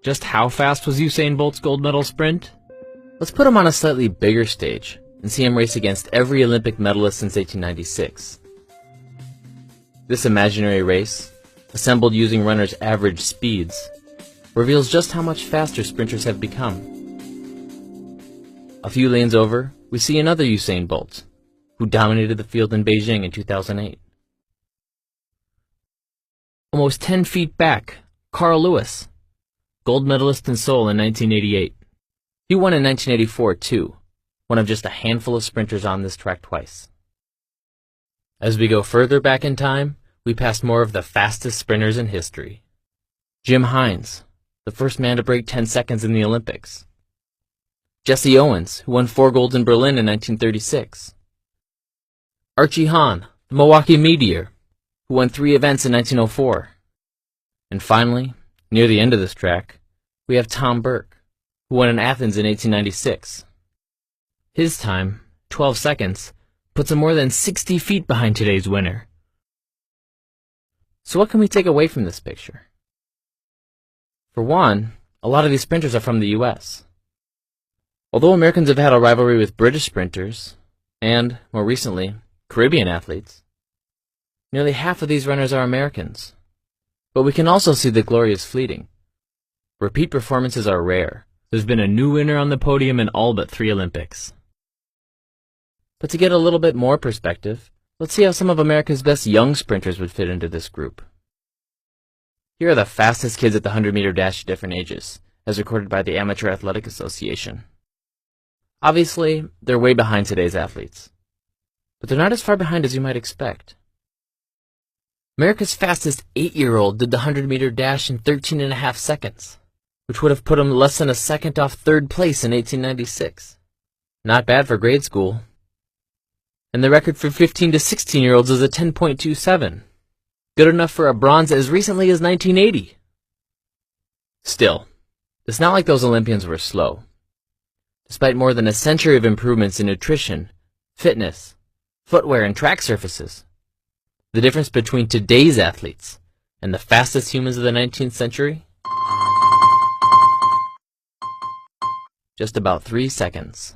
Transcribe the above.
Just how fast was Usain Bolt's gold medal sprint? Let's put him on a slightly bigger stage and see him race against every Olympic medalist since 1896. This imaginary race, assembled using runners' average speeds, reveals just how much faster sprinters have become. A few lanes over, we see another Usain Bolt, who dominated the field in Beijing in 2008. Almost 10 feet back, Carl Lewis, gold medalist in Seoul in 1988. He won in 1984 too, one of just a handful of sprinters on this track twice. As we go further back in time, we pass more of the fastest sprinters in history. Jim Hines, the first man to break 10 seconds in the Olympics. Jesse Owens, who won 4 golds in Berlin in 1936. Archie Hahn, the Milwaukee Meteor, who won 3 events in 1904. And finally, near the end of this track, we have Tom Burke, who won in Athens in 1896. His time, 12 seconds, puts him more than 60 feet behind today's winner. So what can we take away from this picture? For one, a lot of these sprinters are from the US. Although Americans have had a rivalry with British sprinters, and, more recently, Caribbean athletes, nearly half of these runners are Americans. But we can also see the glory is fleeting. Repeat performances are rare. There's been a new winner on the podium in all but 3 Olympics. But to get a little bit more perspective, let's see how some of America's best young sprinters would fit into this group. Here are the fastest kids at the 100-meter dash at different ages, as recorded by the Amateur Athletic Association. Obviously, they're way behind today's athletes. But they're not as far behind as you might expect. America's fastest 8-year-old did the 100-meter dash in 13.5 seconds, which would have put him less than a second off 3rd place in 1896. Not bad for grade school. And the record for 15 to 16-year-olds is a 10.27. Good enough for a bronze as recently as 1980. Still, it's not like those Olympians were slow. Despite more than a century of improvements in nutrition, fitness, footwear, and track surfaces, the difference between today's athletes and the fastest humans of the 19th century? Just about 3 seconds.